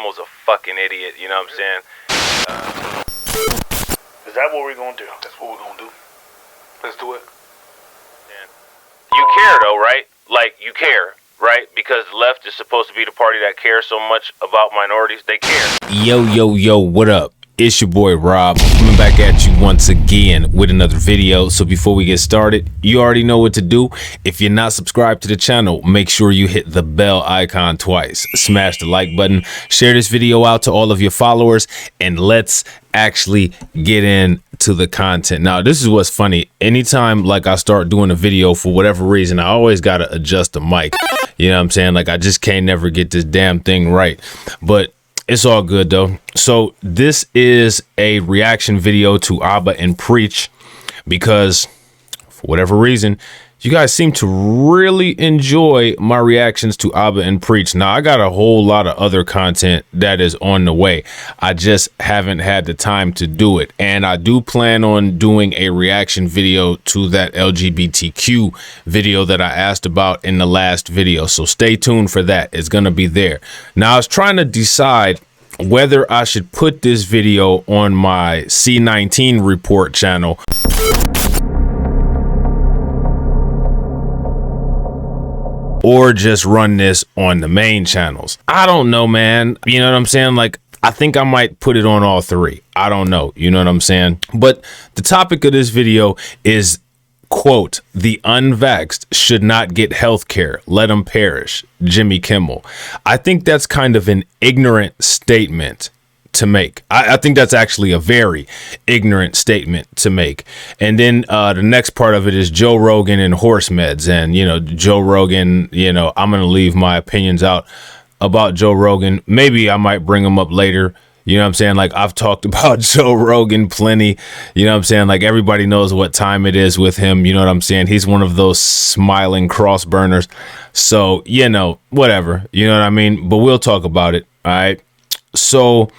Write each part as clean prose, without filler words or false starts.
Kimmel's a fucking idiot. You know what I'm saying? Is that what we're gonna do? That's what we're gonna do. Let's do it. You care though, right? Like, you care, right? Because the left is supposed to be the party that cares so much about minorities. They care. Yo, what up? It's your boy Rob, coming back at you once again with another video. So before we get started, you already know what to do. If you're not subscribed to the channel, make sure you hit the bell icon twice, smash the like button, share this video out to all of your followers, and let's actually get into the content. Now, this is what's funny. Anytime like I start doing a video, for whatever reason, I always got to adjust the mic. You know what I'm saying? Like, I just can't never get this damn thing right. But it's all good though. So this is a reaction video to Abba and Preach because for whatever reason, you guys seem to really enjoy my reactions to Abba and Preach. Now, I got a whole lot of other content that is on the way. I just haven't had the time to do it. And I do plan on doing a reaction video to that LGBTQ video that I asked about in the last video. So stay tuned for that. It's going to be there. Now, I was trying to decide whether I should put this video on my C19 Report channel or just run this on the main channels. I don't know, man. You know what I'm saying? Like, I think I might put it on all three. I don't know. You know what I'm saying? But the topic of this video is, quote, "The unvaxxed should not get health care. Let them perish." Jimmy Kimmel. I think that's kind of an ignorant statement to make. I think that's actually a very ignorant statement to make. And then the next part of it is Joe Rogan and horse meds. And, you know, Joe Rogan, you know, I'm going to leave my opinions out about Joe Rogan. Maybe I might bring him up later. You know what I'm saying? Like, I've talked about Joe Rogan plenty. You know what I'm saying? Like, everybody knows what time it is with him. You know what I'm saying? He's one of those smiling cross burners. So, you know, whatever. You know what I mean? But we'll talk about it. All right. So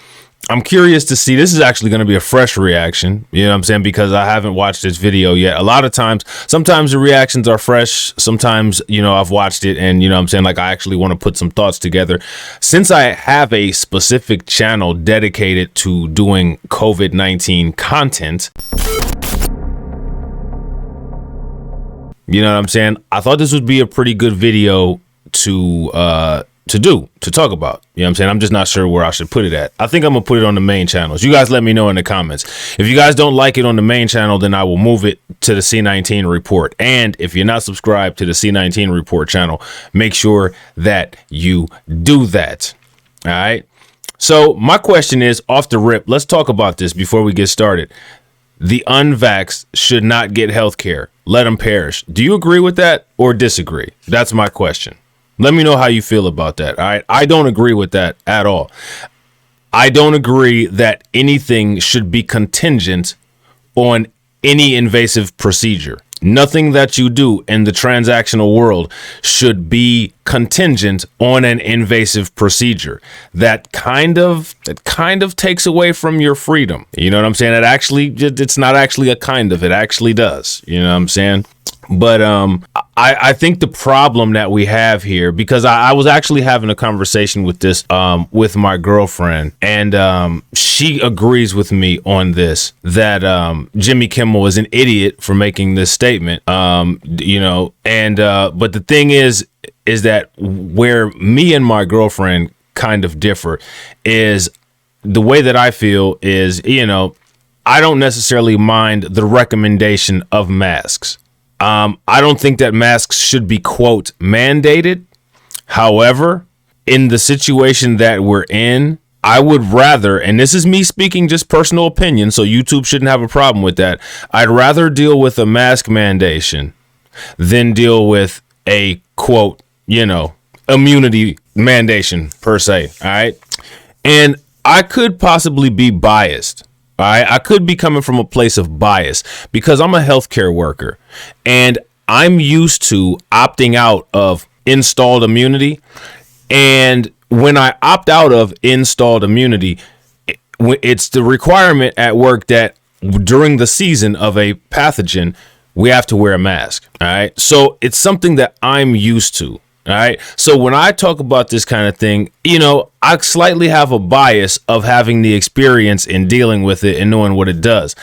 I'm curious to see. This is actually going to be a fresh reaction. You know what I'm saying? Because I haven't watched this video yet. A lot of times, sometimes the reactions are fresh. Sometimes, you know, I've watched it and, you know what I'm saying, like, I actually want to put some thoughts together. Since I have a specific channel dedicated to doing COVID-19 content, you know what I'm saying? I thought this would be a pretty good video to talk about. You know what I'm saying? I'm just not sure where I should put it at. I think I'm gonna put it on the main channels. You guys let me know in the comments. If you guys don't like it on the main channel, then I will move it to the C19 Report. And if you're not subscribed to the C19 Report channel, make sure that you do that. All right. So my question is, off the rip, let's talk about this before we get started. The unvaxxed should not get health care. Let them perish. Do you agree with that or disagree? That's my question. Let me know how you feel about that. All right. I don't agree with that at all. I don't agree that anything should be contingent on any invasive procedure. Nothing that you do in the transactional world should be contingent on an invasive procedure. That kind of takes away from your freedom. You know what I'm saying? It's not actually a kind of, it actually does. You know what I'm saying? But I think the problem that we have here, because I was actually having a conversation with this with my girlfriend, and she agrees with me on this, that Jimmy Kimmel is an idiot for making this statement. You know, and but the thing is that where me and my girlfriend kind of differ is the way that I feel is, you know, I don't necessarily mind the recommendation of masks. I don't think that masks should be, quote, mandated. However, in the situation that we're in, I would rather, and this is me speaking just personal opinion, so YouTube shouldn't have a problem with that. I'd rather deal with a mask mandation than deal with a, quote, you know, immunity mandation per se. All right. And I could possibly be biased. I could be coming from a place of bias because I'm a healthcare worker and I'm used to opting out of installed immunity. And when I opt out of installed immunity, it's the requirement at work that during the season of a pathogen, we have to wear a mask. All right. So it's something that I'm used to. All right. So when I talk about this kind of thing, I slightly have a bias of having the experience in dealing with it and knowing what it does.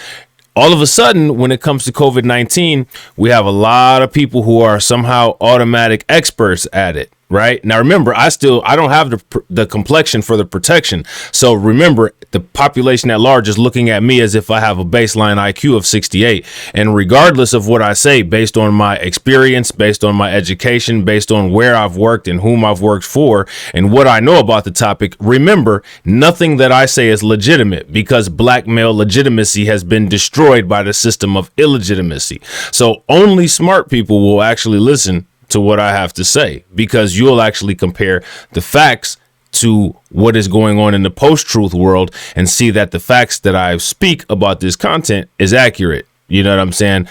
All of a sudden, when it comes to COVID-19, we have a lot of people who are somehow automatic experts at it. Right now, remember, I don't have the complexion for the protection. So remember, the population at large is looking at me as if I have a baseline IQ of 68. And regardless of what I say, based on my experience, based on my education, based on where I've worked and whom I've worked for and what I know about the topic, remember, nothing that I say is legitimate because black male legitimacy has been destroyed by the system of illegitimacy. So only smart people will actually listen to what I have to say, because you'll actually compare the facts to what is going on in the post-truth world and see that the facts that I speak about this content is accurate. You know what I'm saying?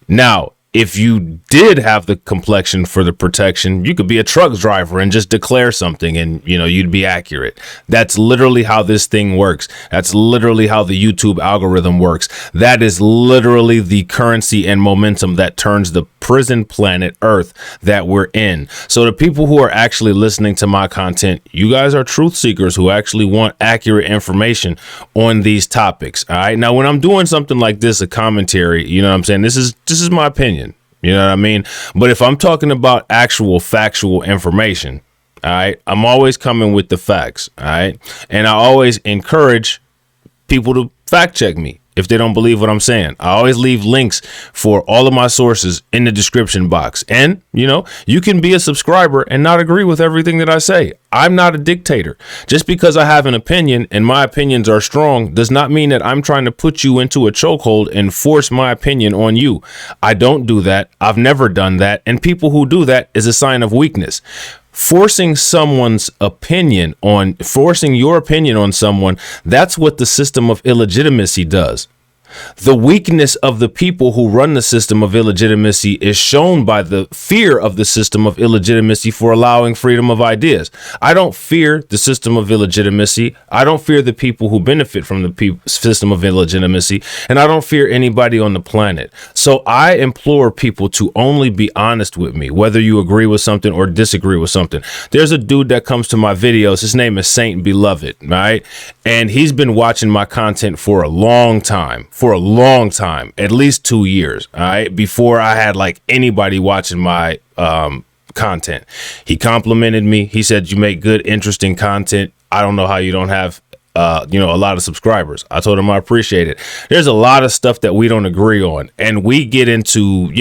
Now, if you did have the complexion for the protection, you could be a truck driver and just declare something and, you'd be accurate. That's literally how this thing works. That's literally how the YouTube algorithm works. That is literally the currency and momentum that turns the prison planet Earth that we're in. So the people who are actually listening to my content, you guys are truth seekers who actually want accurate information on these topics. All right. Now, when I'm doing something like this, a commentary, you know what I'm saying? This is my opinion. You know what I mean? But if I'm talking about actual factual information, all right, I'm always coming with the facts. All right. And I always encourage people to fact check me if they don't believe what I'm saying. I always leave links for all of my sources in the description box. And, you can be a subscriber and not agree with everything that I say. I'm not a dictator. Just because I have an opinion and my opinions are strong does not mean that I'm trying to put you into a chokehold and force my opinion on you. I don't do that. I've never done that. And people who do that is a sign of weakness. Forcing your opinion on someone, that's what the system of illegitimacy does. The weakness of the people who run the system of illegitimacy is shown by the fear of the system of illegitimacy for allowing freedom of ideas. I don't fear the system of illegitimacy. I don't fear the people who benefit from the system of illegitimacy, and I don't fear anybody on the planet. So I implore people to only be honest with me, whether you agree with something or disagree with something. There's a dude that comes to my videos. His name is Saint Beloved, right? And he's been watching my content for a long time. At least 2 years, all right, before I had anybody watching my content. He complimented me. He said, "You make good, interesting content. I don't know how you don't have a lot of subscribers." I told him I appreciate it. There's a lot of stuff that we don't agree on, and we get into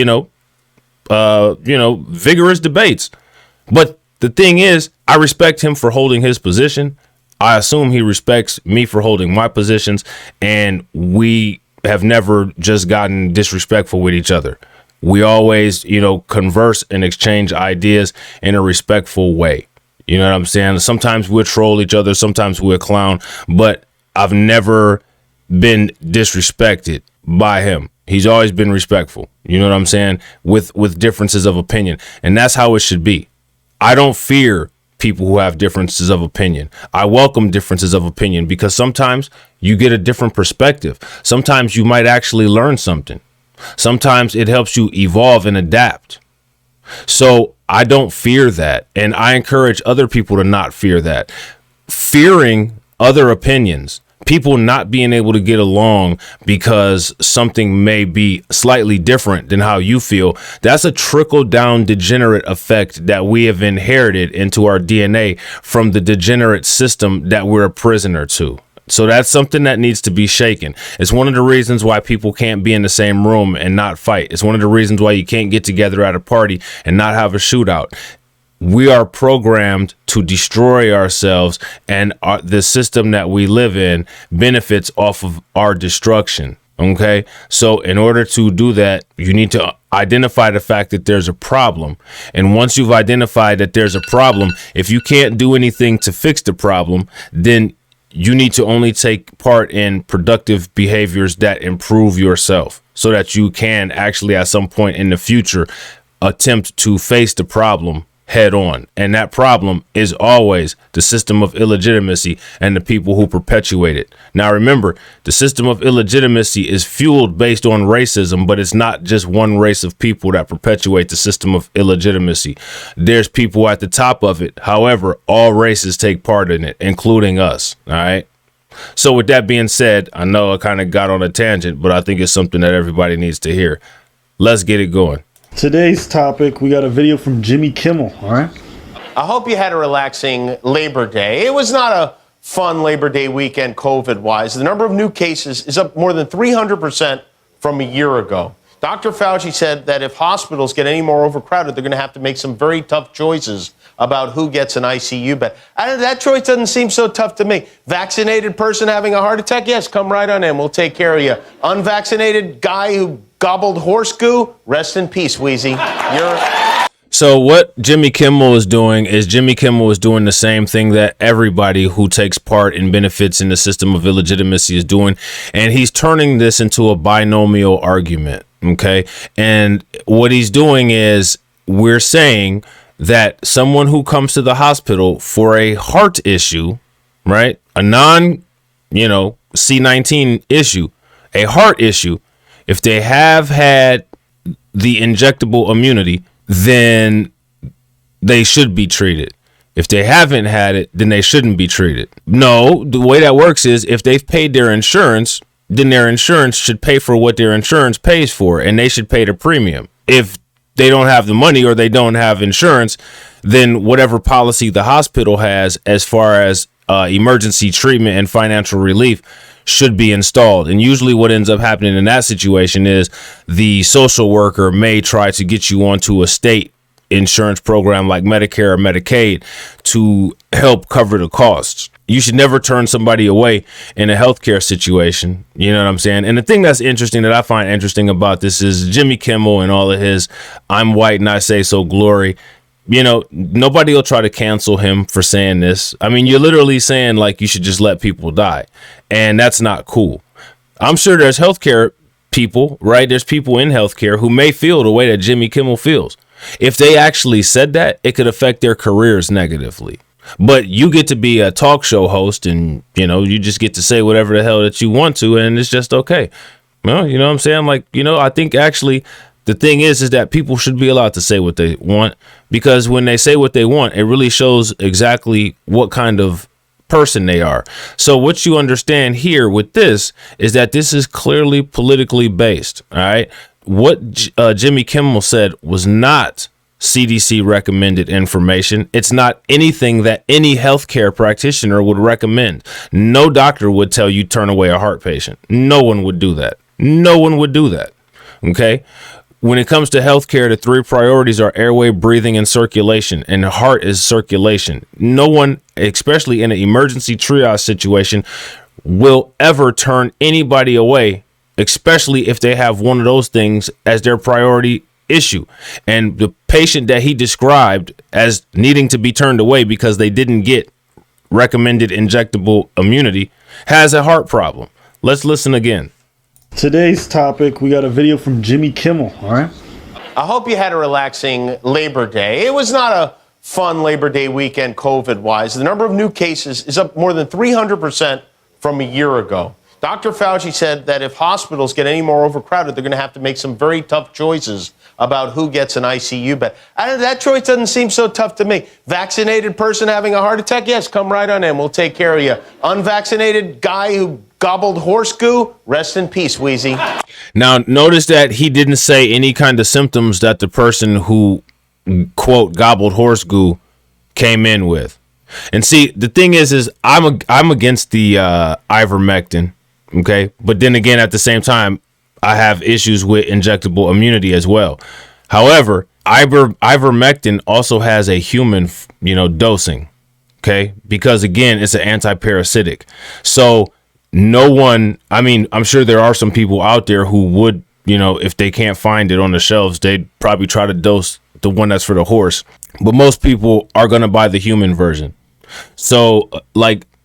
vigorous debates. But the thing is, I respect him for holding his position. I assume he respects me for holding my positions, and we have never just gotten disrespectful with each other. We always, converse and exchange ideas in a respectful way. You know what I'm saying? Sometimes we'll troll each other. Sometimes we'll clown, but I've never been disrespected by him. He's always been respectful. You know what I'm saying? With differences of opinion. And that's how it should be. I don't fear people who have differences of opinion. I welcome differences of opinion because sometimes you get a different perspective. Sometimes you might actually learn something. Sometimes it helps you evolve and adapt. So I don't fear that. And I encourage other people to not fear that. Fearing other opinions, people not being able to get along because something may be slightly different than how you feel, that's a trickle down degenerate effect that we have inherited into our DNA from the degenerate system that we're a prisoner to. So that's something that needs to be shaken. It's one of the reasons why people can't be in the same room and not fight. It's one of the reasons why you can't get together at a party and not have a shootout. We are programmed to destroy ourselves, and the system that we live in benefits off of our destruction. Okay, so in order to do that, you need to identify the fact that there's a problem. And once you've identified that there's a problem, if you can't do anything to fix the problem, then you need to only take part in productive behaviors that improve yourself so that you can actually at some point in the future attempt to face the problem head on. And that problem is always the system of illegitimacy and the people who perpetuate it. Now, remember, the system of illegitimacy is fueled based on racism, but it's not just one race of people that perpetuate the system of illegitimacy. There's people at the top of it. However, all races take part in it, including us. All right. So with that being said, I know I kind of got on a tangent, but I think it's something that everybody needs to hear. Let's get it going. Today's topic, we got a video from Jimmy Kimmel, all right? I hope you had a relaxing Labor Day. It was not a fun Labor Day weekend COVID-wise. The number of new cases is up more than 300% from a year ago. Dr. Fauci said that if hospitals get any more overcrowded, they're going to have to make some very tough choices about who gets an ICU bed. That choice doesn't seem so tough to me. Vaccinated person having a heart attack? Yes, come right on in. We'll take care of you. Unvaccinated guy who gobbled horse goo? Rest in peace, Wheezy. So what Jimmy Kimmel is doing is doing the same thing that everybody who takes part and benefits in the system of illegitimacy is doing. And he's turning this into a binomial argument. OK, and what he's doing is we're saying that someone who comes to the hospital for a heart issue, right, a C19 issue, a heart issue, if they have had the injectable immunity, then they should be treated. If they haven't had it, then they shouldn't be treated. No, the way that works is if they've paid their insurance, then their insurance should pay for what their insurance pays for, and they should pay the premium. If they don't have the money or they don't have insurance, then whatever policy the hospital has as far as emergency treatment and financial relief should be installed. And usually what ends up happening in that situation is the social worker may try to get you onto a state insurance program like Medicare or Medicaid to help cover the costs. You should never turn somebody away in a healthcare situation. You know what I'm saying? And the thing that's interesting, that I find interesting about this, is Jimmy Kimmel and all of his "I'm white and I say so" glory. You know, nobody will try to cancel him for saying this. I mean, you're literally saying like you should just let people die. And that's not cool. I'm sure there's healthcare people, right? There's people in healthcare who may feel the way that Jimmy Kimmel feels. If they actually said that, it could affect their careers negatively. But you get to be a talk show host and, you just get to say whatever the hell that you want to, and it's just okay. Well, you know what I'm saying? Like, I think actually the thing is that people should be allowed to say what they want, because when they say what they want, it really shows exactly what kind of person they are. So what you understand here with this is that this is clearly politically based. All right. What Jimmy Kimmel said was not CDC recommended information. It's not anything that any healthcare practitioner would recommend. No doctor would tell you turn away a heart patient. No one would do that. No one would do that. Okay. When it comes to healthcare, the three priorities are airway, breathing, and circulation. And the heart is circulation. No one, especially in an emergency triage situation, will ever turn anybody away, especially if they have one of those things as their priority issue. And the patient that he described as needing to be turned away because they didn't get recommended injectable immunity has a heart problem. Let's listen again. Today's topic, we got a video from Jimmy Kimmel, all right? I hope you had a relaxing Labor Day. It was not a fun Labor Day weekend COVID-wise. The number of new cases is up more than 300% from a year ago. Dr. Fauci said that if hospitals get any more overcrowded, they're going to have to make some very tough choices about who gets an ICU bed. That choice doesn't seem so tough to me. Vaccinated person having a heart attack? Yes, come right on in. We'll take care of you. Unvaccinated guy who gobbled horse goo? Rest in peace, Wheezy. Now, notice that he didn't say any kind of symptoms that the person who, quote, gobbled horse goo came in with. And see, the thing is I'm against the ivermectin, okay? But then again, at the same time, I have issues with injectable immunity as well. However, ivermectin also has a human, dosing, okay? Because again, it's an anti-parasitic. So I'm sure there are some people out there who would, if they can't find it on the shelves, they'd probably try to dose the one that's for the horse. But most people are going to buy the human version. So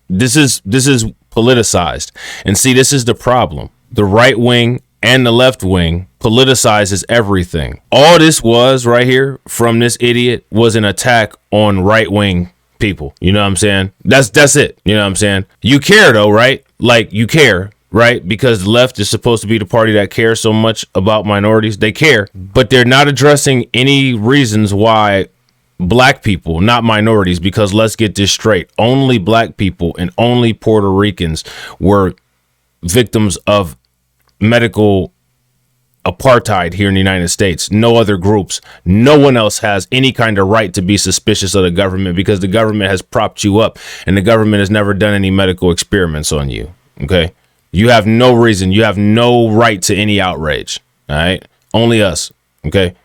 this is politicized. And see, this is the problem. The right wing and the left wing politicizes everything. All this was right here from this idiot was an attack on right wing people. You know what I'm saying? That's it. You know what I'm saying? You care though, right? Like you care, right? Because the left is supposed to be the party that cares so much about minorities. They care, but they're not addressing any reasons why black people, not minorities, because let's get this straight. Only black people and only Puerto Ricans were victims of medical apartheid here in the United States. No other groups. No one else has any kind of right to be suspicious of the government because the government has propped you up and the government has never done any medical experiments on you. Okay. You have no reason. You have no right to any outrage. All right. Only us. Okay.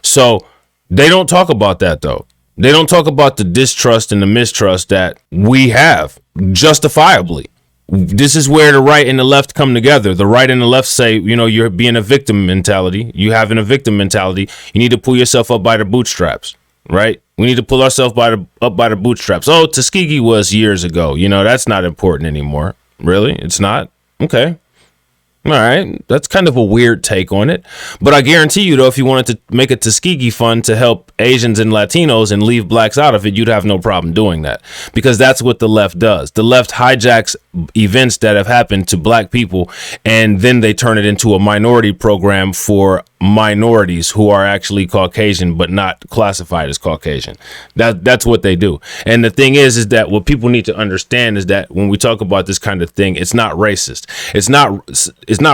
So they don't talk about that though. They don't talk about the distrust and the mistrust that we have justifiably. This is where the right and the left come together. The right and the left say, you know, you're being a victim mentality. You having a victim mentality. You need to pull yourself up by the bootstraps, right? We need to pull ourselves up by the bootstraps. Oh, Tuskegee was years ago. You know, that's not important anymore. Really? It's not? Okay. All right. That's kind of a weird take on it. But I guarantee you, though, if you wanted to make a Tuskegee fund to help Asians and Latinos and leave blacks out of it, you'd have no problem doing that because that's what the left does. The left hijacks events that have happened to black people and then they turn it into a minority program for minorities who are actually Caucasian but not classified as Caucasian. That's what they do. And the thing is that what people need to understand is that when we talk about this kind of thing, it's not racist. It's not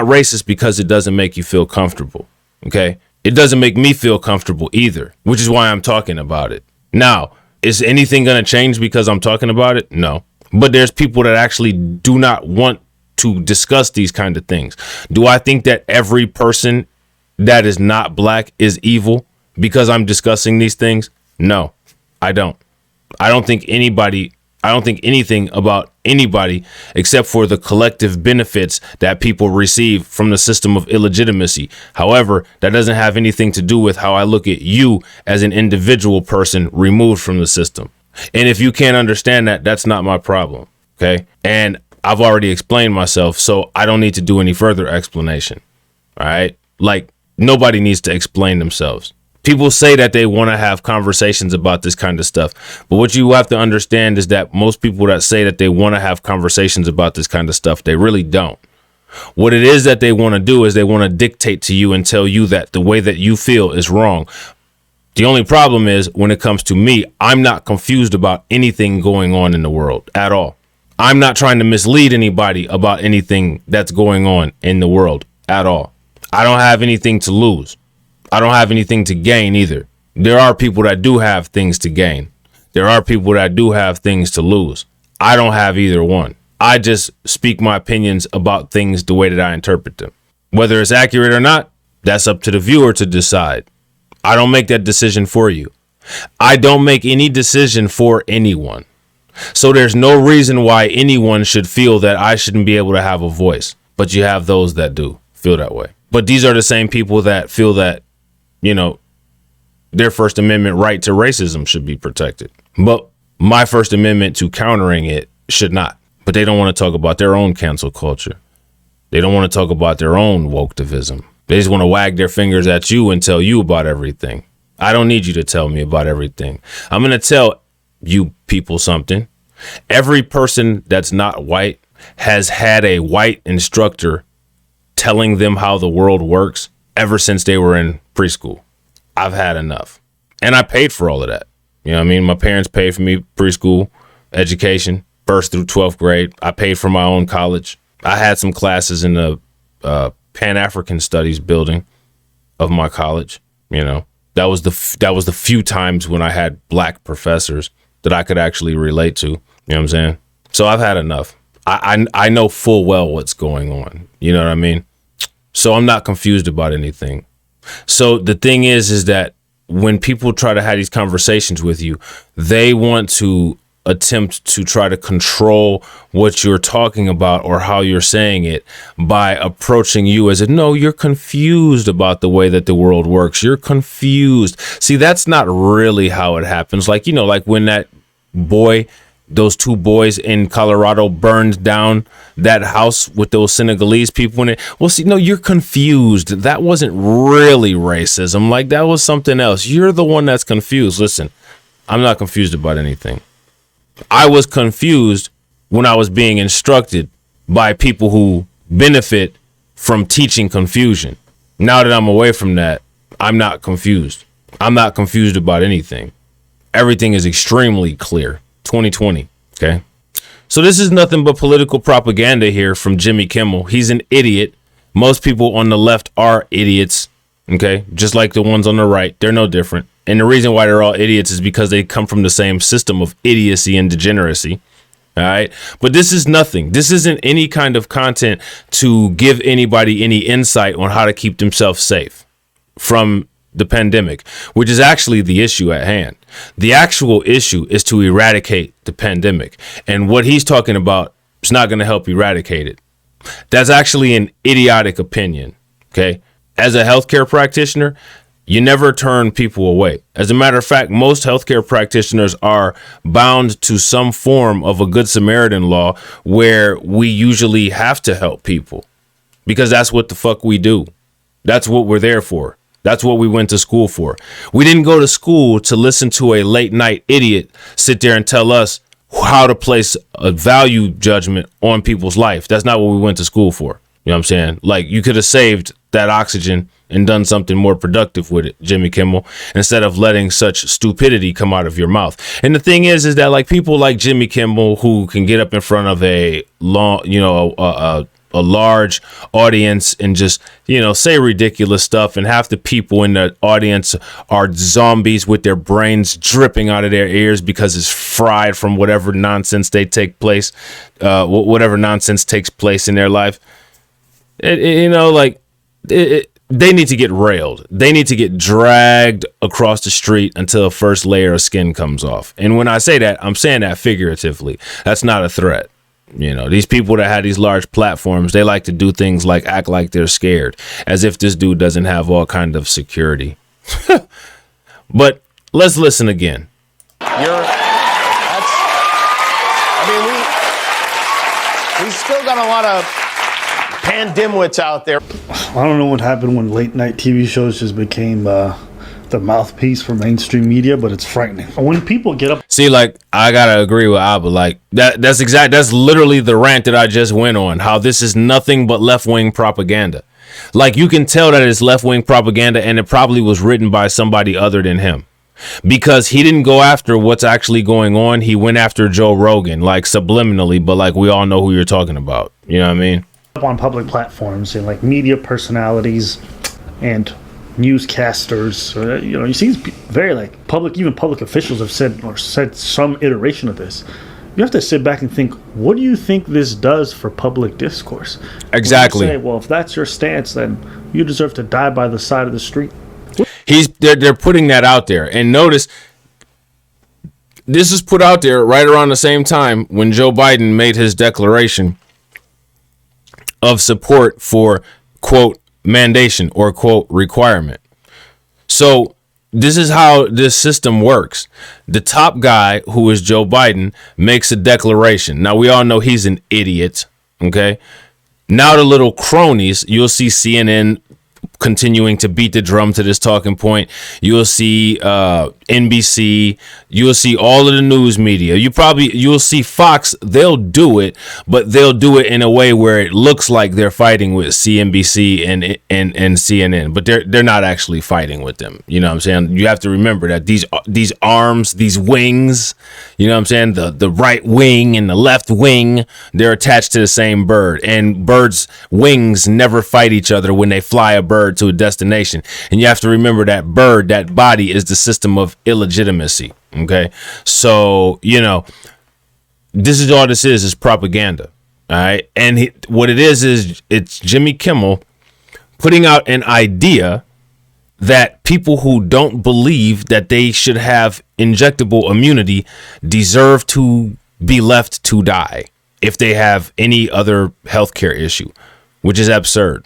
racist because it doesn't make you feel comfortable. Okay? It doesn't make me feel comfortable either, which is why I'm talking about it. Now, is anything going to change because I'm talking about it? No. But there's people that actually do not want to discuss these kind of things. Do I think that every person that is not black is evil because I'm discussing these things? No, I don't. I don't think anything about anybody except for the collective benefits that people receive from the system of illegitimacy. However, that doesn't have anything to do with how I look at you as an individual person removed from the system. And if you can't understand that, that's not my problem. Okay. And I've already explained myself, so I don't need to do any further explanation. All right. Like nobody needs to explain themselves. People say that they want to have conversations about this kind of stuff. But what you have to understand is that most people that say that they want to have conversations about this kind of stuff, they really don't. What it is that they want to do is they want to dictate to you and tell you that the way that you feel is wrong. The only problem is when it comes to me, I'm not confused about anything going on in the world at all. I'm not trying to mislead anybody about anything that's going on in the world at all. I don't have anything to lose. I don't have anything to gain either. There are people that do have things to gain. There are people that do have things to lose. I don't have either one. I just speak my opinions about things the way that I interpret them. Whether it's accurate or not, that's up to the viewer to decide. I don't make that decision for you. I don't make any decision for anyone. So there's no reason why anyone should feel that I shouldn't be able to have a voice. But you have those that do feel that way. But these are the same people that feel that, you know, their First Amendment right to racism should be protected. But my First Amendment to countering it should not. But they don't want to talk about their own cancel culture. They don't want to talk about their own wokeism. They just want to wag their fingers at you and tell you about everything. I don't need you to tell me about everything. I'm going to tell you people something. Every person that's not white has had a white instructor telling them how the world works ever since they were in preschool. I've had enough. And I paid for all of that. You know what I mean? My parents paid for me preschool education, first through 12th grade. I paid for my own college. I had some classes in the Pan-African Studies building of my college. You know, that was the few times when I had black professors that I could actually relate to. You know what I'm saying? So I've had enough. I know full well what's going on. You know what I mean? So I'm not confused about anything. So the thing is that when people try to have these conversations with you, they want to attempt to try to control what you're talking about or how you're saying it by approaching you as no, you're confused about the way that the world works. You're confused. See, that's not really how it happens. Like, you know, like when that boy those two boys in Colorado burned down that house with those Senegalese people in it. Well, see, no, you're confused. That wasn't really racism. Like, that was something else. You're the one that's confused. Listen, I'm not confused about anything. I was confused when I was being instructed by people who benefit from teaching confusion. Now that I'm away from that, I'm not confused. I'm not confused about anything. Everything is extremely clear. 2020. Okay. So this is nothing but political propaganda here from Jimmy Kimmel. He's an idiot. Most people on the left are idiots. Okay. Just like the ones on the right. They're no different. And the reason why they're all idiots is because they come from the same system of idiocy and degeneracy. All right. But this is nothing. This isn't any kind of content to give anybody any insight on how to keep themselves safe from the pandemic, which is actually the issue at hand. The actual issue is to eradicate the pandemic. And what he's talking about is not going to help eradicate it. That's actually an idiotic opinion. Okay. As a healthcare practitioner, you never turn people away. As a matter of fact, most healthcare practitioners are bound to some form of a Good Samaritan law where we usually have to help people because that's what the fuck we do. That's what we're there for. That's what we went to school for. We didn't go to school to listen to a late night idiot sit there and tell us how to place a value judgment on people's life. That's not what we went to school for. You know what I'm saying? Like, you could have saved that oxygen and done something more productive with it, Jimmy Kimmel, instead of letting such stupidity come out of your mouth. And the thing is that like people like Jimmy Kimmel who can get up in front of a long, a large audience and just, say ridiculous stuff, and half the people in the audience are zombies with their brains dripping out of their ears because it's fried from whatever nonsense whatever nonsense takes place in their life. They need to get railed. They need to get dragged across the street until the first layer of skin comes off. And when I say that, I'm saying that figuratively. That's not a threat. These people that have these large platforms, they like to do things like act like they're scared, as if this dude doesn't have all kind of security. But let's listen again. We still got a lot of pandemwits out there. I don't know what happened when late night TV shows just became the mouthpiece for mainstream media, but it's frightening. When people get up. See, like, I gotta agree with Abba. Like, that's literally the rant that I just went on. How this is nothing but left-wing propaganda. Like, you can tell that it's left-wing propaganda, and it probably was written by somebody other than him. Because he didn't go after what's actually going on. He went after Joe Rogan, like, subliminally, but like, we all know who you're talking about. You know what I mean? On public platforms and like media personalities and newscasters, you see very like public officials have said some iteration of this. You have to sit back and think, what do you think this does for public discourse? Exactly. Say, well, if that's your stance, then you deserve to die by the side of the street. They're putting that out there, and notice this is put out there right around the same time when Joe Biden made his declaration of support for, quote, mandation or, quote, requirement. So this is how this system works. The top guy, who is Joe Biden, makes a declaration. Now, we all know he's an idiot. OK, now the little cronies, you'll see CNN continuing to beat the drum to this talking point. You'll see NBC. You'll see all of the news media. You'll see Fox. They'll do it, but they'll do it in a way where it looks like they're fighting with CNBC and CNN, but they're not actually fighting with them. You know what I'm saying? You have to remember that these arms, these wings, you know what I'm saying? The right wing and the left wing, they're attached to the same bird, and birds' wings never fight each other when they fly a bird to a destination. And you have to remember that bird, that body, is the system of illegitimacy. Okay, so this is all this is propaganda. All right, and what it is it's Jimmy Kimmel putting out an idea that people who don't believe that they should have injectable immunity deserve to be left to die if they have any other healthcare issue, which is absurd.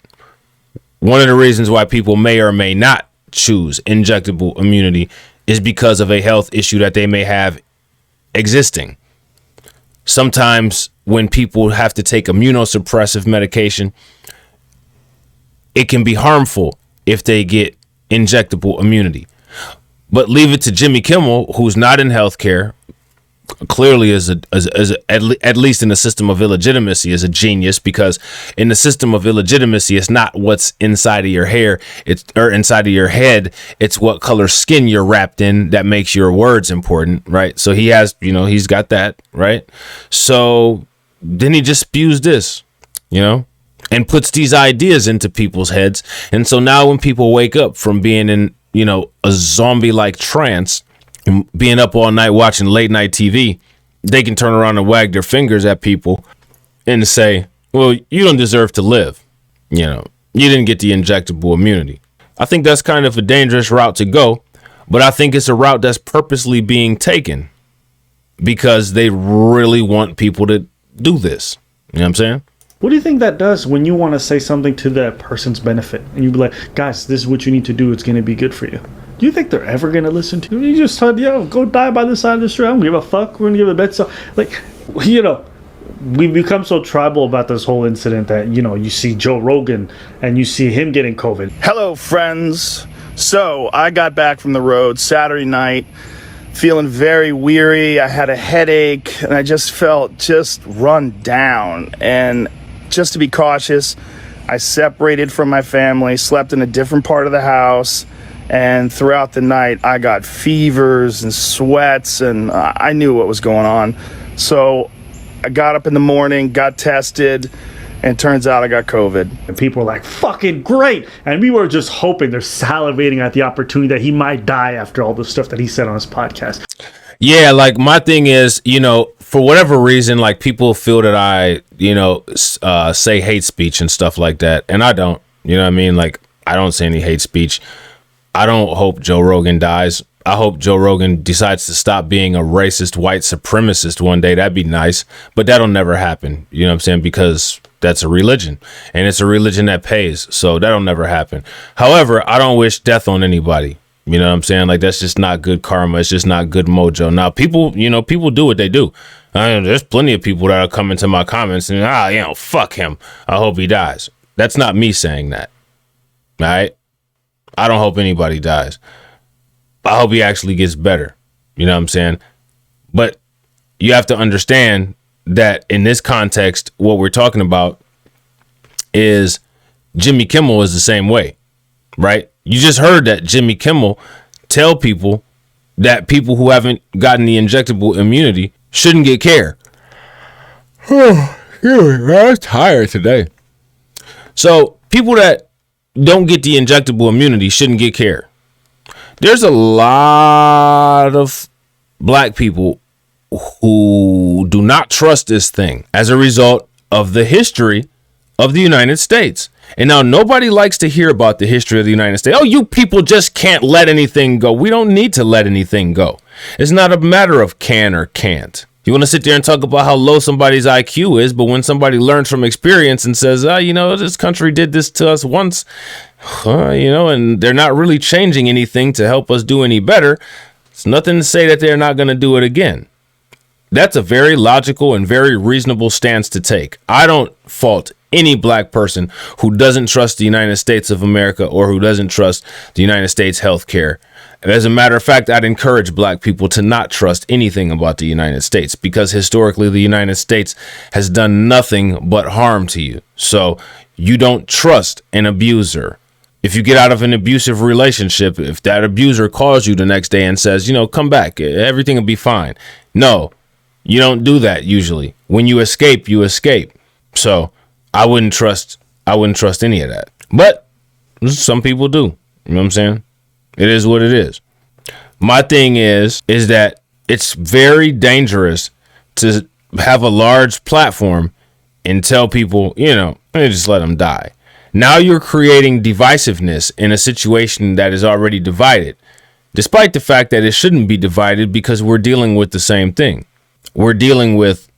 One of the reasons why people may or may not choose injectable immunity is because of a health issue that they may have existing. sometimes when people have to take immunosuppressive medication, it can be harmful if they get injectable immunity. But leave it to Jimmy Kimmel, who's not in healthcare, clearly at least in the system of illegitimacy, is a genius, because in the system of illegitimacy, it's not what's inside of your hair, or inside of your head, it's what color skin you're wrapped in that makes your words important, right? So he has, he's got that, right? So then he just spews this, and puts these ideas into people's heads. And so now when people wake up from being in, a zombie-like trance, and being up all night watching late night TV, they can turn around and wag their fingers at people and say, well, you don't deserve to live. You didn't get the injectable immunity. I think that's kind of a dangerous route to go, but I think it's a route that's purposely being taken because they really want people to do this. You know what I'm saying? What do you think that does when you want to say something to that person's benefit? And you be like, guys, this is what you need to do. It's going to be good for you. Do you think they're ever going to listen to you? You just said, go die by the side of the street. I don't give a fuck. We're going to give a bed. So, we've become so tribal about this whole incident that, you see Joe Rogan and you see him getting COVID. Hello, friends. So I got back from the road Saturday night, feeling very weary. I had a headache and I just felt run down. And just to be cautious, I separated from my family, slept in a different part of the house. And throughout the night, I got fevers and sweats, and I knew what was going on. So I got up in the morning, got tested, and turns out I got COVID. And people were like, fucking great. And we were just hoping, they're salivating at the opportunity that he might die after all the stuff that he said on his podcast. Yeah, like my thing is, for whatever reason, like people feel that I, say hate speech and stuff like that. And I don't, you know what I mean? Like, I don't say any hate speech. I don't hope Joe Rogan dies. I hope Joe Rogan decides to stop being a racist white supremacist one day. That'd be nice. But that'll never happen. You know what I'm saying? Because that's a religion. And it's a religion that pays. So that'll never happen. However, I don't wish death on anybody. You know what I'm saying? Like, that's just not good karma. It's just not good mojo. Now, people do what they do. There's plenty of people that are coming to my comments and, fuck him. I hope he dies. That's not me saying that. All right? I don't hope anybody dies. I hope he actually gets better. You know what I'm saying? But you have to understand that in this context, what we're talking about is Jimmy Kimmel is the same way, right? You just heard that Jimmy Kimmel tell people that people who haven't gotten the injectable immunity shouldn't get care. I'm tired today. So people that don't get the injectable immunity shouldn't get care. There's a lot of black people who do not trust this thing as a result of the history of the United States. And now nobody likes to hear about the history of the United States. Oh, you people just can't let anything go. We don't need to let anything go. It's not a matter of can or can't. You want to sit there and talk about how low somebody's IQ is, but when somebody learns from experience and says, this country did this to us once, and they're not really changing anything to help us do any better, it's nothing to say that they're not going to do it again. That's a very logical and very reasonable stance to take. I don't fault any black person who doesn't trust the United States of America or who doesn't trust the United States healthcare. As a matter of fact, I'd encourage black people to not trust anything about the United States because historically the United States has done nothing but harm to you. So you don't trust an abuser. If you get out of an abusive relationship, if that abuser calls you the next day and says, come back, everything will be fine. No, you don't do that usually. When you escape, you escape. So I wouldn't trust any of that. But some people do. You know what I'm saying? It is what it is. My thing is that it's very dangerous to have a large platform and tell people, just let them die. Now you're creating divisiveness in a situation that is already divided, despite the fact that it shouldn't be divided because we're dealing with the same thing. We're dealing with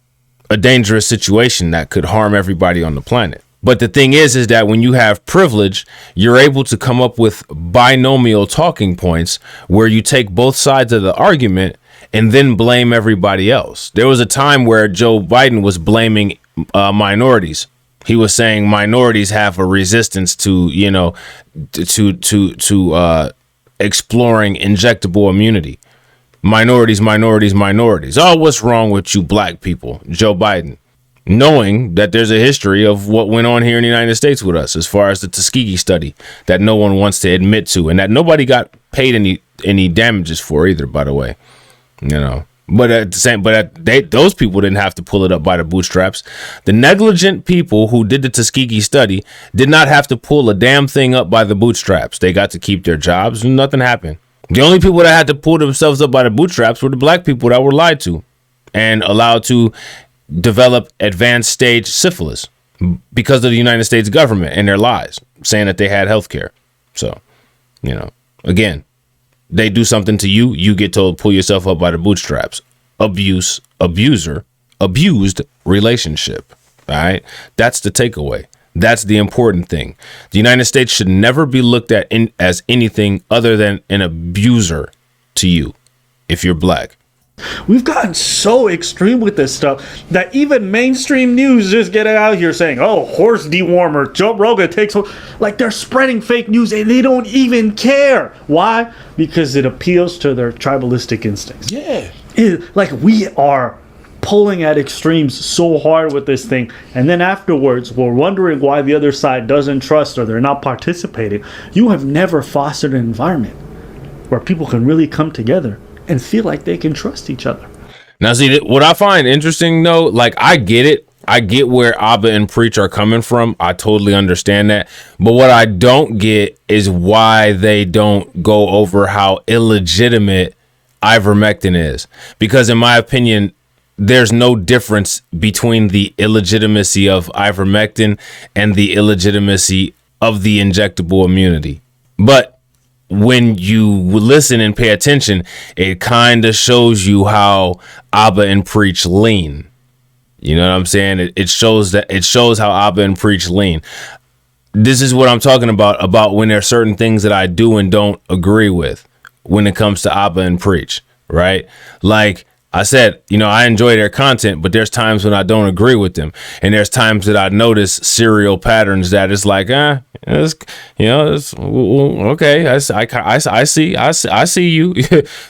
a dangerous situation that could harm everybody on the planet. But the thing is that when you have privilege, you're able to come up with binomial talking points where you take both sides of the argument and then blame everybody else. There was a time where Joe Biden was blaming minorities. He was saying minorities have a resistance to, you know, to exploring injectable immunity. Minorities. Oh, what's wrong with you black people? Joe Biden, knowing that there's a history of what went on here in the United States with us as far as the Tuskegee study that no one wants to admit to, and that nobody got paid any damages for either, by the way, you know. But at the same, those people didn't have to pull it up by the bootstraps. The negligent people who did the Tuskegee study did not have to pull a damn thing up by the bootstraps. They got to keep their jobs and nothing happened. The only people that had to pull themselves up by the bootstraps were the black people that were lied to and allowed to develop advanced stage syphilis because of the United States government and their lies, saying that they had health care. So, you know, again, they do something to you, you get told pull yourself up by the bootstraps. Abused relationship. All right. That's the takeaway. That's the important thing. The United States should never be looked at as anything other than an abuser to you if you're black. We've gotten so extreme with this stuff that even mainstream news just get out here saying, oh, horse dewormer, Joe Rogan takes, like they're spreading fake news and they don't even care. Why? Because it appeals to their tribalistic instincts. Yeah. Like we are pulling at extremes so hard with this thing, and then afterwards we're wondering why the other side doesn't trust or they're not participating. You have never fostered an environment where people can really come together and feel like they can trust each other. Now, see, what I find interesting, though, like, I get it. I get where Abba and Preach are coming from. I totally understand that. But what I don't get is why they don't go over how illegitimate ivermectin is. Because in my opinion, there's no difference between the illegitimacy of ivermectin and the illegitimacy of the injectable immunity. But when you listen and pay attention, it kind of shows you how Abba and Preach lean. You know what I'm saying? It shows how Abba and Preach lean. This is what I'm talking about when there are certain things that I do and don't agree with when it comes to Abba and Preach, right? Like I said, you know, I enjoy their content, but there's times when I don't agree with them. And there's times that I notice serial patterns that it's like, it's, you know, it's okay. I see you.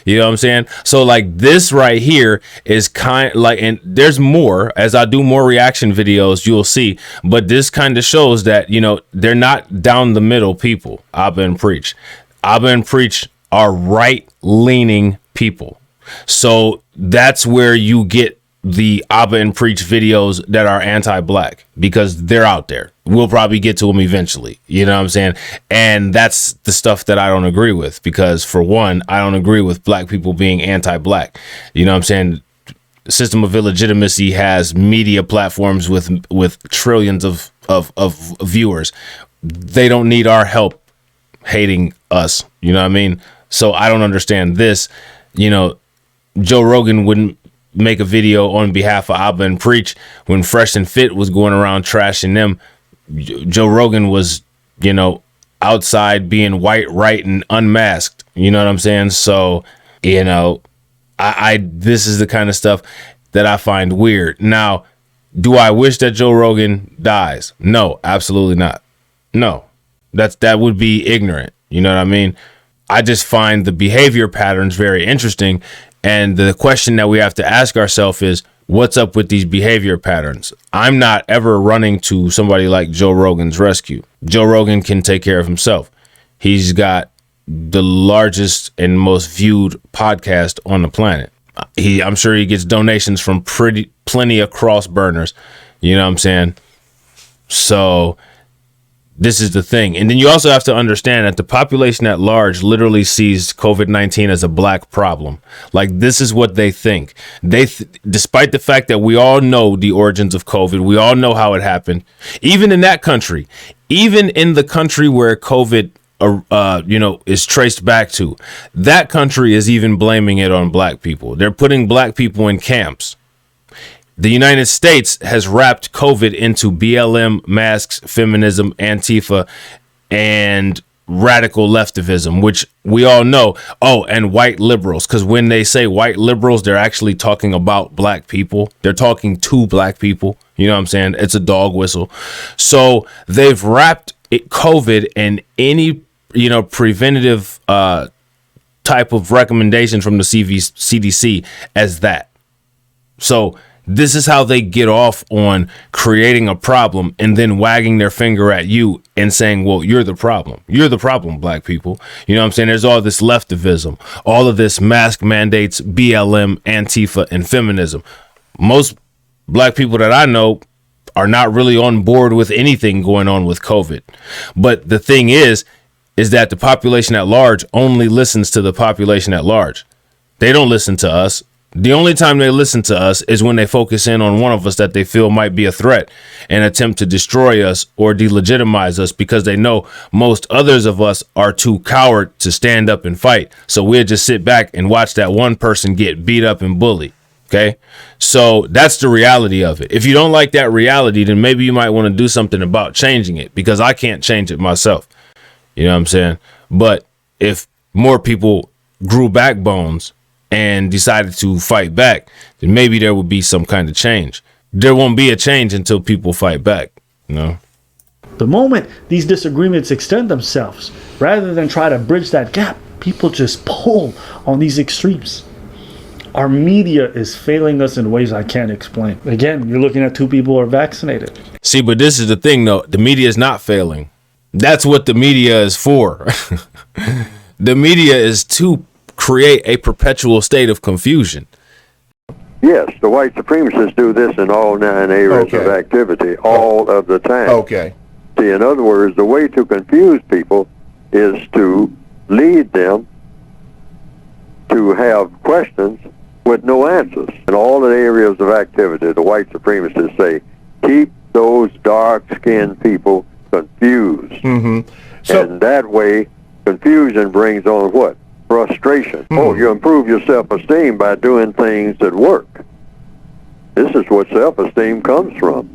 You know what I'm saying? So like this right here is kind like, and there's more as I do more reaction videos, you'll see, but this kind of shows that, you know, they're not down the middle people. Abba and Preach are right leaning people. So that's where you get the Abba and Preach videos that are anti-black, because they're out there. We'll probably get to them eventually. You know what I'm saying? And that's the stuff that I don't agree with, because for one, I don't agree with black people being anti-black. You know what I'm saying? System of illegitimacy has media platforms with trillions of viewers. They don't need our help hating us. You know what I mean? So I don't understand this. You know, Joe Rogan wouldn't make a video on behalf of Abba and Preach when Fresh and Fit was going around trashing them. Joe Rogan was, you know, outside being white, right, and unmasked. You know what I'm saying? So, you know, I this is the kind of stuff that I find weird. Now, do I wish that Joe Rogan dies? No, absolutely not. No, that would be ignorant. You know what I mean? I just find the behavior patterns very interesting. And the question that we have to ask ourselves is, what's up with these behavior patterns? I'm not ever running to somebody like Joe Rogan's rescue. Joe Rogan can take care of himself. He's got the largest and most viewed podcast on the planet. I'm sure he gets donations from plenty of cross burners. You know what I'm saying? So this is the thing. And then you also have to understand that the population at large literally sees COVID-19 as a black problem. Like, this is what they think. Despite the fact that we all know the origins of COVID, we all know how it happened. Even in that country, even in the country where COVID, is traced back to, that country is even blaming it on black people. They're putting black people in camps. The United States has wrapped COVID into BLM, masks, feminism, Antifa, and radical leftivism, which we all know. Oh, and white liberals, because when they say white liberals, they're actually talking about black people. They're talking to black people. You know what I'm saying? It's a dog whistle. So they've wrapped COVID and any, preventative type of recommendation from the CDC as that. So this is how they get off on creating a problem and then wagging their finger at you and saying, well, you're the problem. You're the problem, black people. You know what I'm saying? There's all this leftivism, all of this mask mandates, BLM, Antifa, and feminism. Most black people that I know are not really on board with anything going on with COVID. But the thing is that the population at large only listens to the population at large. They don't listen to us. The only time they listen to us is when they focus in on one of us that they feel might be a threat and attempt to destroy us or delegitimize us because they know most others of us are too coward to stand up and fight. So we'll just sit back and watch that one person get beat up and bullied. Okay, so that's the reality of it. If you don't like that reality, then maybe you might want to do something about changing it, because I can't change it myself. You know what I'm saying? But if more people grew backbones and decided to fight back, then maybe there would be some kind of change. There won't be a change until people fight back, The moment these disagreements extend themselves, rather than try to bridge that gap, people just pull on these extremes. Our media is failing us in ways I can't explain. Again, you're looking at two people who are vaccinated. See, but this is the thing, though. The media is not failing. That's what the media is for. The media is to create a perpetual state of confusion. Yes, the white supremacists do this in all 9 areas of activity, all of the time. Okay. See, in other words, the way to confuse people is to lead them to have questions with no answers. In all the areas of activity, the white supremacists say, keep those dark-skinned people confused. Mm-hmm. So, and that way, confusion brings on what? Frustration. Oh, you improve your self-esteem by doing things that work. This is what self-esteem comes from.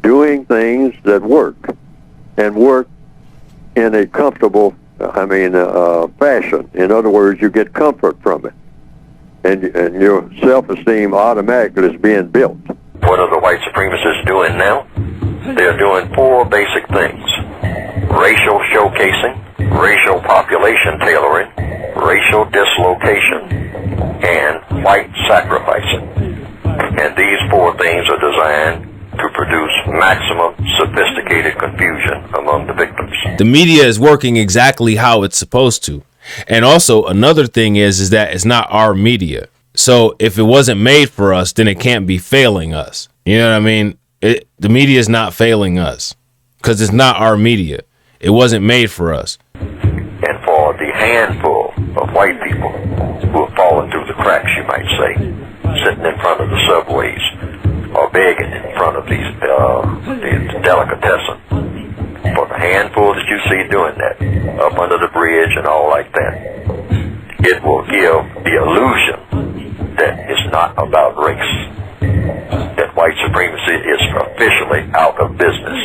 Doing things that work, and work in a comfortable, fashion. In other words, you get comfort from it. And your self-esteem automatically is being built. What are the white supremacists doing now? They're doing 4 basic things: racial showcasing, racial population tailoring, racial dislocation, and white sacrificing. And these 4 things are designed to produce maximum sophisticated confusion among the victims. The media is working exactly how it's supposed to. And also another thing is that it's not our media. So if it wasn't made for us, then it can't be failing us. You know what I mean? The media is not failing us because it's not our media. It wasn't made for us. And for the handful of white people who have fallen through the cracks, you might say, sitting in front of the subways or begging in front of these the delicatessen, for the handful that you see doing that, up under the bridge and all like that, it will give the illusion that it's not about race, that white supremacy is officially out of business.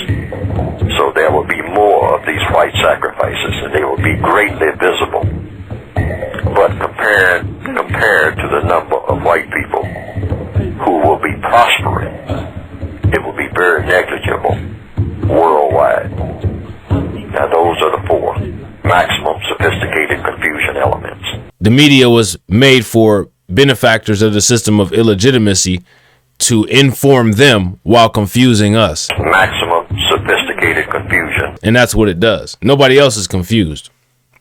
So there will be more of these white sacrifices, and they will be greatly visible. But compared to the number of white people who will be prospering, it will be very negligible worldwide. Now those are the 4 maximum sophisticated confusion elements. The media was made for benefactors of the system of illegitimacy to inform them while confusing us. Maximum sophisticated confusion. And that's what it does. Nobody else is confused.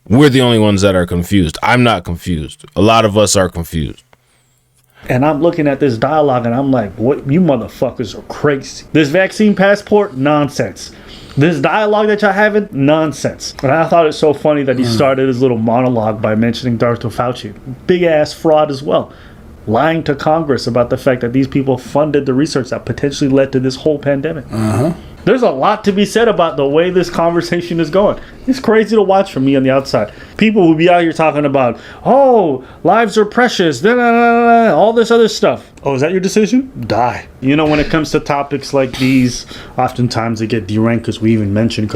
We're the only ones that are confused. I'm not confused. A lot of us are confused. And I'm looking at this dialogue and I'm like, what? You motherfuckers are crazy. This vaccine passport, nonsense. This dialogue that y'all having, nonsense. And I thought it so funny that he started his little monologue by mentioning Dr. Fauci. Big ass fraud as well. Lying to Congress about the fact that these people funded the research that potentially led to this whole pandemic. There's a lot to be said about the way this conversation is going. It's crazy to watch from me on the outside. People will be out here talking about, oh, lives are precious, all this other stuff. Oh, is that your decision? Die. You know, when it comes to topics like these, oftentimes they get deranked because we even mention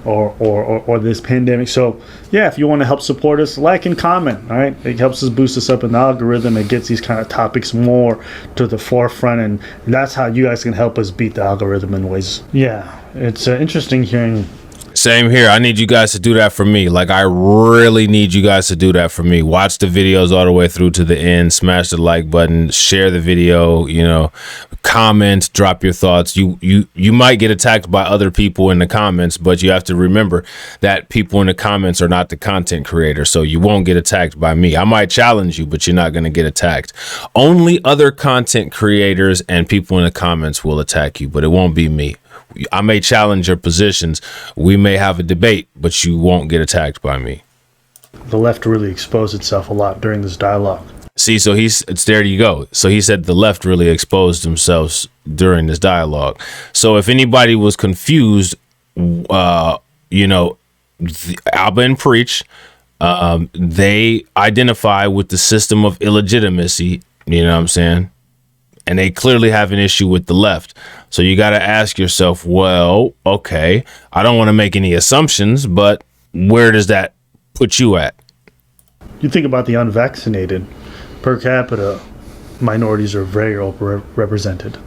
or this pandemic. So yeah, if you want to help support us, like and comment. All right, it helps us boost us up in the algorithm. It gets these kind of topics more to the forefront, and that's how you guys can help us beat the algorithm in ways. Yeah, it's interesting hearing. Same here. I need you guys to do that for me. Like, I really need you guys to do that for me. Watch the videos all the way through to the end. Smash the like button. Share the video. You know, comment. Drop your thoughts. You might get attacked by other people in the comments, but you have to remember that people in the comments are not the content creator, so you won't get attacked by me. I might challenge you, but you're not going to get attacked. Only other content creators and people in the comments will attack you, but it won't be me. I may challenge your positions. We may have a debate, but you won't get attacked by me. The left really exposed itself a lot during this dialogue. See, so it's there you go. So he said the left really exposed themselves during this dialogue. So if anybody was confused, you know, Alba and Preach, they identify with the system of illegitimacy, you know what I'm saying? And they clearly have an issue with the left. So you got to ask yourself, well, okay, I don't want to make any assumptions, but where does that put you at? You think about the unvaccinated, per capita, minorities are very overrepresented.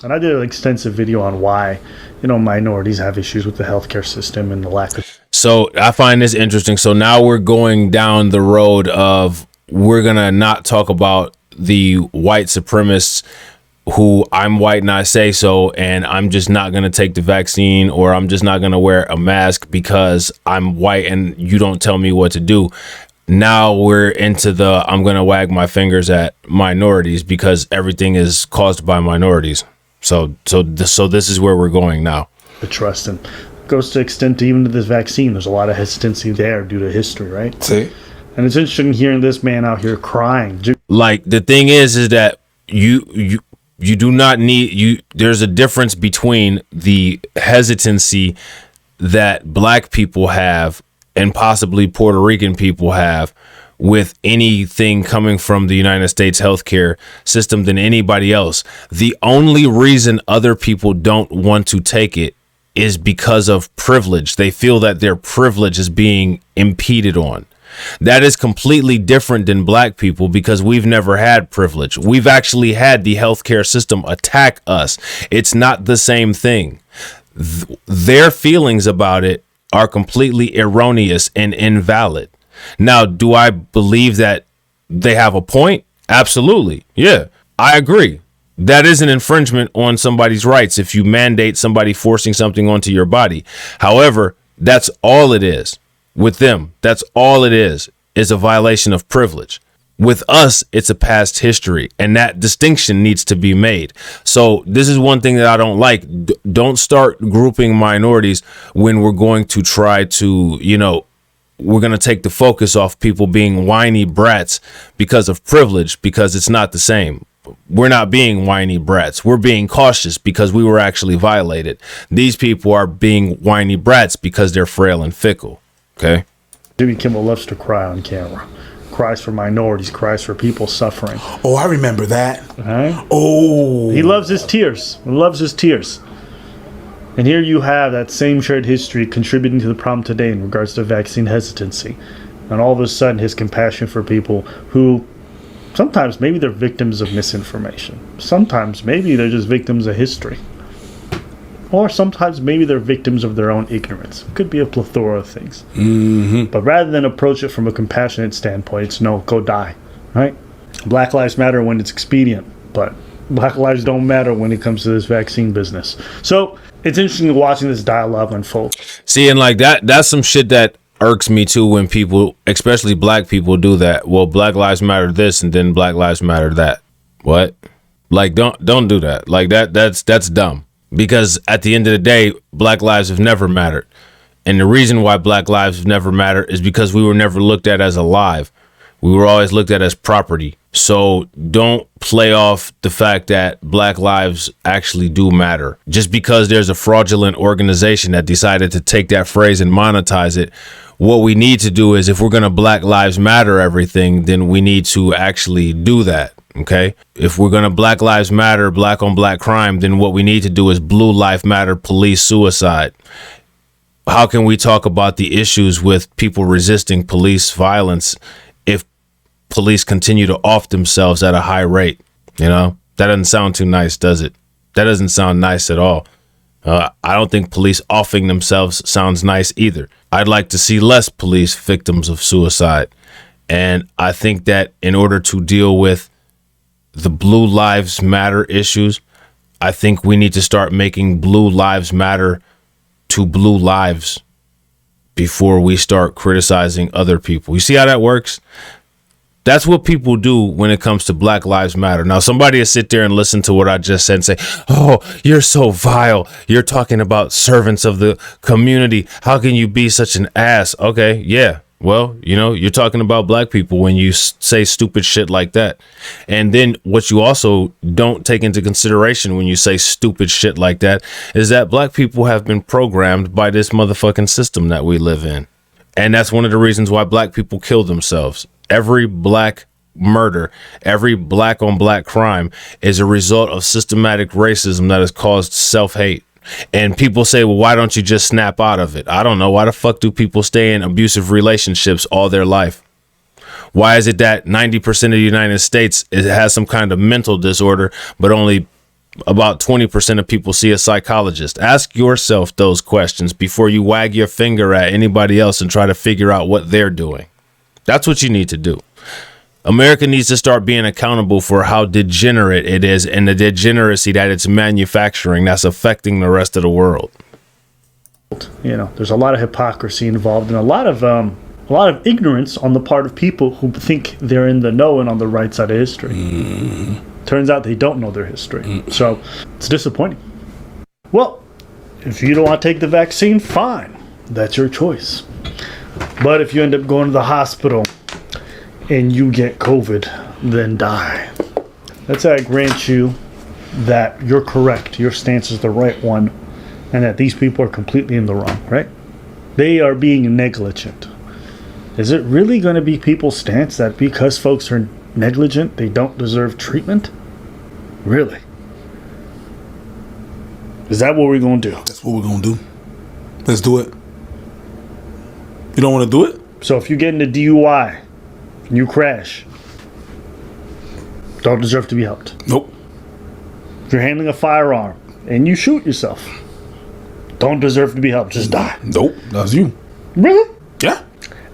And I did an extensive video on why, you know, minorities have issues with the healthcare system and the lack of. So I find this interesting. So now we're going down the road of, we're going to not talk about the white supremacists who I'm white and I say so, and I'm just not going to take the vaccine, or I'm just not going to wear a mask because I'm white and you don't tell me what to do. Now we're into the, I'm going to wag my fingers at minorities because everything is caused by minorities. So this is where we're going now. The trust, and goes to extent even to this vaccine. There's a lot of hesitancy there due to history, right? See? And it's interesting hearing this man out here crying. Like, the thing is that you do not need, there's a difference between the hesitancy that black people have and possibly Puerto Rican people have with anything coming from the United States healthcare system than anybody else. The only reason other people don't want to take it is because of privilege. They feel that their privilege is being impeded on. That is completely different than black people because we've never had privilege. We've actually had the healthcare system attack us. It's not the same thing. Their feelings about it are completely erroneous and invalid. Now, do I believe that they have a point? Absolutely. Yeah, I agree. That is an infringement on somebody's rights if you mandate somebody forcing something onto your body. However, that's all it is. With them, that's all it is a violation of privilege. With us, it's a past history, and that distinction needs to be made. So this is one thing that I don't like. Don't start grouping minorities when we're going to try to, you know, we're going to take the focus off people being whiny brats because of privilege, because it's not the same. We're not being whiny brats. We're being cautious because we were actually violated. These people are being whiny brats because they're frail and fickle. Okay. Jimmy Kimmel loves to cry on camera. Cries for minorities, cries for people suffering. Oh, I remember that. Right? Oh. He loves his tears. He loves his tears. And here you have that same shared history contributing to the problem today in regards to vaccine hesitancy. And all of a sudden, his compassion for people who sometimes maybe they're victims of misinformation. Sometimes maybe they're just victims of history. Or sometimes maybe they're victims of their own ignorance. It could be a plethora of things. Mm-hmm. But rather than approach it from a compassionate standpoint, it's no, go die. Right? Black lives matter when it's expedient, but black lives don't matter when it comes to this vaccine business. So it's interesting watching this dialogue unfold. See, and like that's some shit that irks me too when people, especially black people, do that. Well, Black Lives Matter this and then Black Lives Matter that. What? Like, don't do that. Like that's dumb. Because at the end of the day, black lives have never mattered. And the reason why black lives have never mattered is because we were never looked at as alive. We were always looked at as property. So don't play off the fact that black lives actually do matter. Just because there's a fraudulent organization that decided to take that phrase and monetize it, what we need to do is, if we're going to Black Lives Matter everything, then we need to actually do that. Okay, if we're going to Black Lives Matter, black on black crime, then what we need to do is Blue Lives Matter, police suicide. how can we talk about the issues with people resisting police violence if police continue to off themselves at a high rate? You know, that doesn't sound too nice, does it? That doesn't sound nice at all. I don't think police offing themselves sounds nice either. I'd like to see less police victims of suicide. And I think that in order to deal with the Blue Lives Matter issues, I think we need to start making Blue Lives Matter to blue lives before we start criticizing other people. You see how that works? That's what people do when it comes to Black Lives Matter. Now, somebody will sit there and listen to what I just said and say, oh, you're so vile. You're talking about servants of the community. How can you be such an ass? Okay, yeah. Well, you know, you're talking about black people when you say stupid shit like that. And then what you also don't take into consideration when you say stupid shit like that is that black people have been programmed by this motherfucking system that we live in. And that's one of the reasons why black people kill themselves. Every black murder, every black on black crime is a result of systematic racism that has caused self-hate. And people say, well, why don't you just snap out of it? I don't know. Why the fuck do people stay in abusive relationships all their life? Why is it that 90% of the United States has some kind of mental disorder, but only about 20% of people see a psychologist? Ask yourself those questions before you wag your finger at anybody else and try to figure out what they're doing. That's what you need to do. America needs to start being accountable for how degenerate it is and the degeneracy that it's manufacturing that's affecting the rest of the world. You know, there's a lot of hypocrisy involved and a lot of ignorance on the part of people who think they're in the know and on the right side of history. Turns out they don't know their history. So it's disappointing. Well, if you don't want to take the vaccine, fine. That's your choice. But if you end up going to the hospital and you get COVID, then die. Let's say I grant you that you're correct, your stance is the right one, and that these people are completely in the wrong, right? They are being negligent. Is it really going to be people's stance that because folks are negligent, they don't deserve treatment? Really? Is that what we're going to do? That's what we're going to do. Let's do it. You don't want to do it? So if you get into DUI and you crash, don't deserve to be helped. Nope. If you're handling a firearm and you shoot yourself, don't deserve to be helped. Just die. Nope. That's you. Really? Yeah.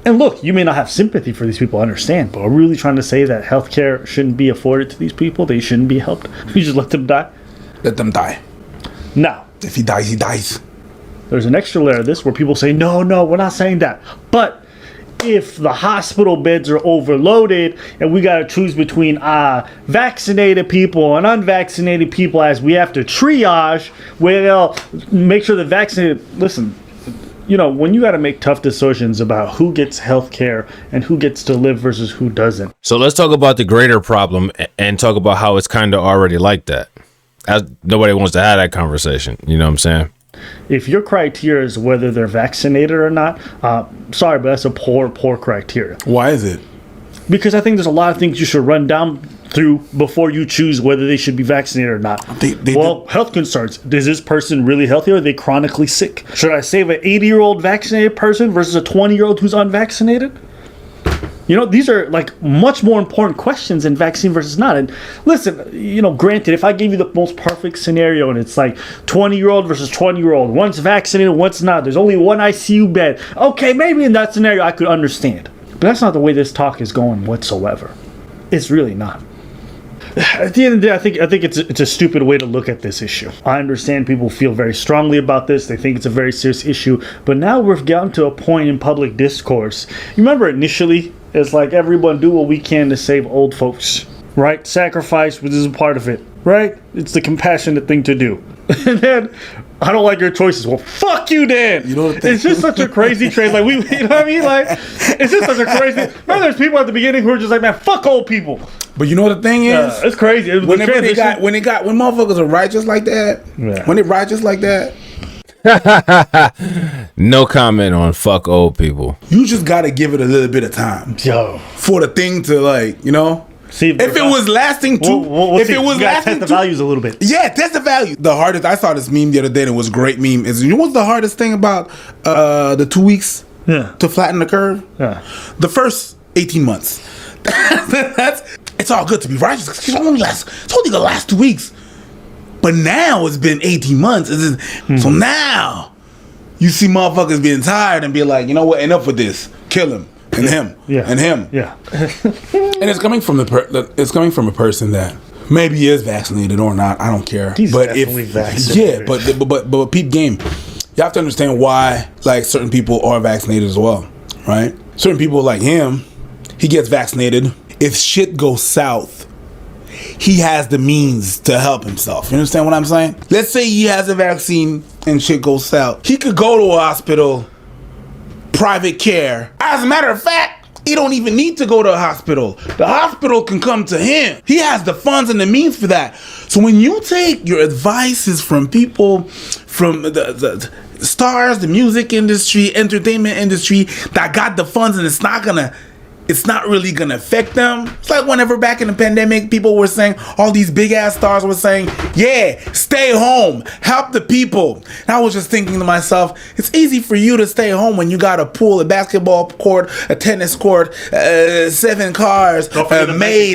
And look, you may not have sympathy for these people, I understand, but are we really trying to say that healthcare shouldn't be afforded to these people? They shouldn't be helped? You just let them die? Let them die. Now, If he dies, he dies. there's an extra layer of this where people say, no, we're not saying that. But if the hospital beds are overloaded and we got to choose between vaccinated people and unvaccinated people as we have to triage, well, make sure the vaccinated, listen, you know, when you got to make tough decisions about who gets health care and who gets to live versus who doesn't. So let's talk about the greater problem and talk about how it's kind of already like that. Nobody wants to have that conversation. You know what I'm saying? If your criteria is whether they're vaccinated or not, sorry, but that's a poor criteria. Why is it? Because I think there's a lot of things you should run down through before you choose whether they should be vaccinated or not. Health concerns. Is this person really healthy or are they chronically sick? Should I save an 80-year-old vaccinated person versus a 20-year-old who's unvaccinated? You know, these are like much more important questions than vaccine versus not. And listen, you know, granted, if I gave you the most perfect scenario and it's like 20-year-old versus 20-year-old, one's vaccinated, one's not, there's only one ICU bed. Okay, maybe in that scenario I could understand. But that's not the way this talk is going whatsoever. It's really not. At the end of the day, I think it's a stupid way to look at this issue. I understand people feel very strongly about this. They think it's a very serious issue. But now we've gotten to a point in public discourse. You remember initially, it's like everyone do what we can to save old folks, right? Sacrifice, which is a part of it, right? It's the compassionate thing to do. And then, I don't like your choices. Well, fuck you, Dan. You know what it's just such a crazy trade. Like, you know what I mean? Like, it's just such a crazy. Remember, there's people at the beginning who are just like, man, fuck old people. But you know what the thing is? It's crazy. When motherfuckers are righteous like that, when they're righteous like that, no comment on fuck old people. You just gotta give it a little bit of time. Yo. For the thing to, like, you know, See if it was lasting too, we'll if see. it was You gotta lasting test the too- values a little bit. Yeah, test the value. The hardest, I saw this meme the other day and it was a great meme. Is, you know what's the hardest thing about the 2 weeks Yeah. to flatten the curve? Yeah. The first 18 months. It's all good to be righteous. It's only gonna last 2 weeks. But now it's been 18 months. So now you see motherfuckers being tired and be like, you know what, enough with this. Kill him. And him. Yeah. And him. Yeah. And it's coming from it's coming from a person that maybe is vaccinated or not. I don't care. He's but definitely vaccinated. Yeah, but peep game. You have to understand why like certain people are vaccinated as well, right? Certain people like him, he gets vaccinated. If shit goes south, he has the means to help himself. You understand what I'm saying? Let's say he has a vaccine and shit goes south. He could go to a hospital, private care. As a matter of fact, he don't even need to go to a hospital. The hospital can come to him. He has the funds and the means for that. So when you take your advices from people, from the stars, the music industry, entertainment industry that got the funds, and it's not really gonna affect them. It's like whenever back in the pandemic, people were saying, all these big ass stars were saying, yeah, stay home, help the people. And I was just thinking to myself, it's easy for you to stay home when you got a pool, a basketball court, a tennis court, 7 cars, a maid,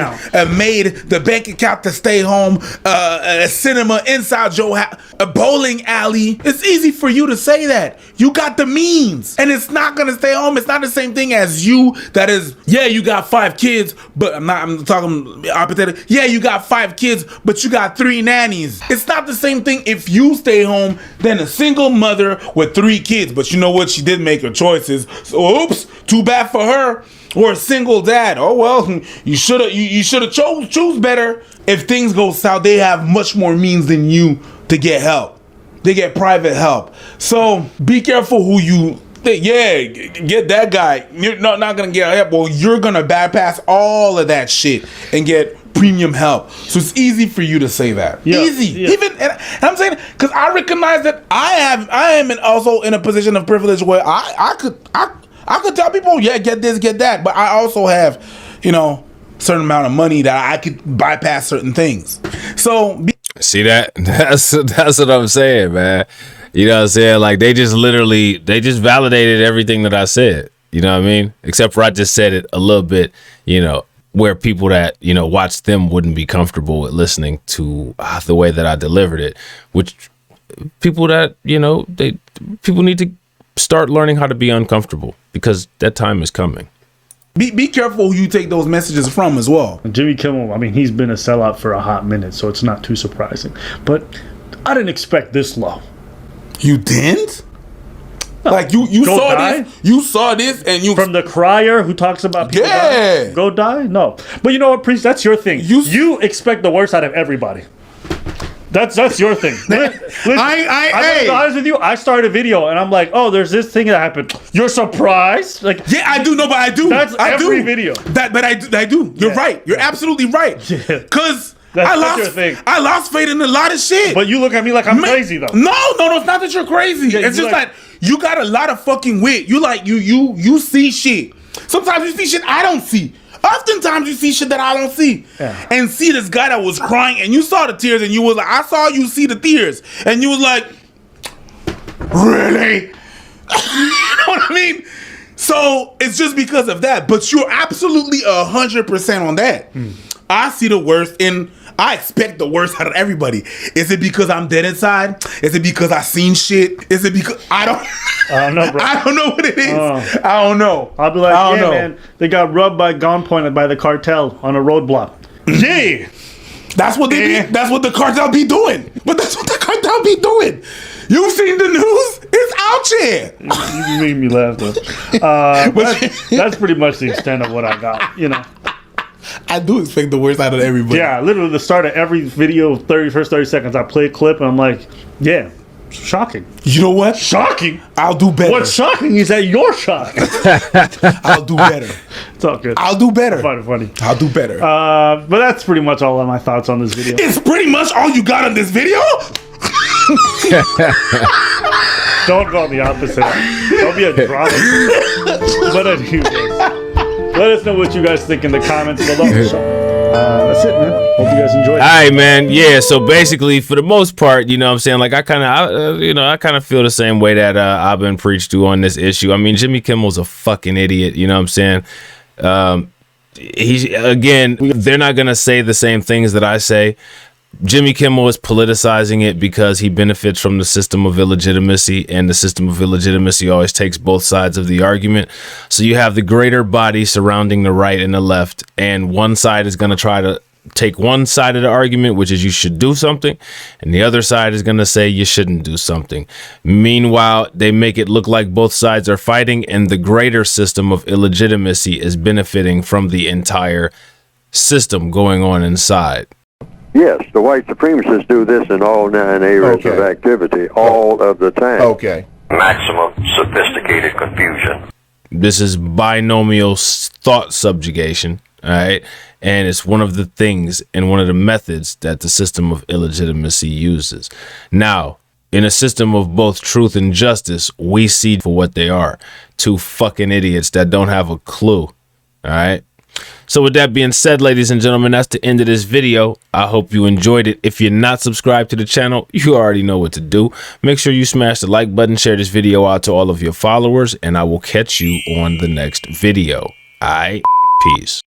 the bank account to stay home, a cinema inside your house, a bowling alley. It's easy for you to say that. You got the means, and it's not gonna stay home. It's not the same thing as you that is, yeah, you got 5 kids, but I'm talking hypothetical. Yeah, you got 5 kids, but you got 3 nannies. It's not the same thing if you stay home than a single mother with 3 kids. But you know what? She did make her choices. So oops, too bad for her. Or a single dad. Oh well, you should have choose better. If things go south, they have much more means than you to get help. They get private help. So be careful who you. Yeah, get that guy. You're not gonna get help. Well, you're gonna bypass all of that shit and get premium help. So it's easy for you to say that. Yeah, Easy. yeah. Even and I'm saying because I recognize that I am also in a position of privilege where I could tell people, yeah, get this, get that, but I also have, certain amount of money that I could bypass certain things. So See that? That's what I'm saying, man. You know what I'm saying? Like they just validated everything that I said. You know what I mean? Except for I just said it a little bit, where people that, watch them wouldn't be comfortable with listening to the way that I delivered it, which people that, people need to start learning how to be uncomfortable because that time is coming. Be careful who you take those messages from as well. Jimmy Kimmel, I mean, he's been a sellout for a hot minute, so it's not too surprising. But I didn't expect this low. You didn't? Like you Go saw die? this, you saw this, and you From the crier who talks about people Yeah. dying, go die? No. But you know what, Priest? That's your thing. You expect the worst out of everybody. That's your thing. Listen, I'm gonna be honest with you. I started a video and I'm like, oh, there's this thing that happened. You're surprised? Like, yeah, I do know, but I do. That's I every do. video. But I do. You're right. You're absolutely right. Because That's your thing. I lost faith in a lot of shit. But you look at me like I'm crazy though. No, it's not that you're crazy. Yeah, it's you just like- that you got a lot of fucking wit. You like you see shit. Sometimes you see shit I don't see. Oftentimes you see shit that I don't see. Yeah. And see this guy that was crying and you saw the tears and you was like, I saw you see the tears. And you was like, really? You know what I mean? So it's just because of that. But you're absolutely 100% on that. I see the worst I expect the worst out of everybody. Is it because I'm dead inside? Is it because I seen shit? Is it because I don't know, bro. I don't know what it is. I don't know. I'll be like, I don't yeah, know. man, they got robbed by gunpoint by the cartel on a roadblock. Yeah. That's what they be, that's what the cartel be doing. But that's what the cartel be doing. You've seen the news? It's out here. You made me laugh though. That's pretty much the extent of what I got, I do expect the worst out of everybody. Yeah, literally the start of every video, first 30 seconds, I play a clip and I'm like, yeah, shocking. You know what? Shocking? I'll do better. What's shocking is that you're shocked. I'll do better. It's all good. I'll do better. I find it funny. I'll do better. But that's pretty much all of my thoughts on this video. It's pretty much all you got on this video? Don't go on the opposite. Don't be a drama. But anyways, let us know what you guys think in the comments below. That's it, man. Hope you guys enjoyed it. All right, man. Yeah. So basically, for the most part, you know what I'm saying? Like, I kind of feel the same way that I've been preached to on this issue. I mean, Jimmy Kimmel's a fucking idiot. You know what I'm saying? They're not going to say the same things that I say. Jimmy Kimmel is politicizing it because he benefits from the system of illegitimacy, and the system of illegitimacy always takes both sides of the argument. So you have the greater body surrounding the right and the left, and one side is going to try to take one side of the argument, which is you should do something, and the other side is going to say you shouldn't do something. Meanwhile, they make it look like both sides are fighting, and the greater system of illegitimacy is benefiting from the entire system going on inside. Yes, the white supremacists do this in all 9 areas of activity, all of the time. Okay. Maximum sophisticated confusion. This is binomial thought subjugation, all right? And it's one of the things and one of the methods that the system of illegitimacy uses. Now, in a system of both truth and justice, we see for what they are. Two fucking idiots that don't have a clue, all right? So with that being said, ladies and gentlemen, that's the end of this video. I hope you enjoyed it. If you're not subscribed to the channel, you already know what to do. Make sure you smash the like button, share this video out to all of your followers, and I will catch you on the next video. All right, peace.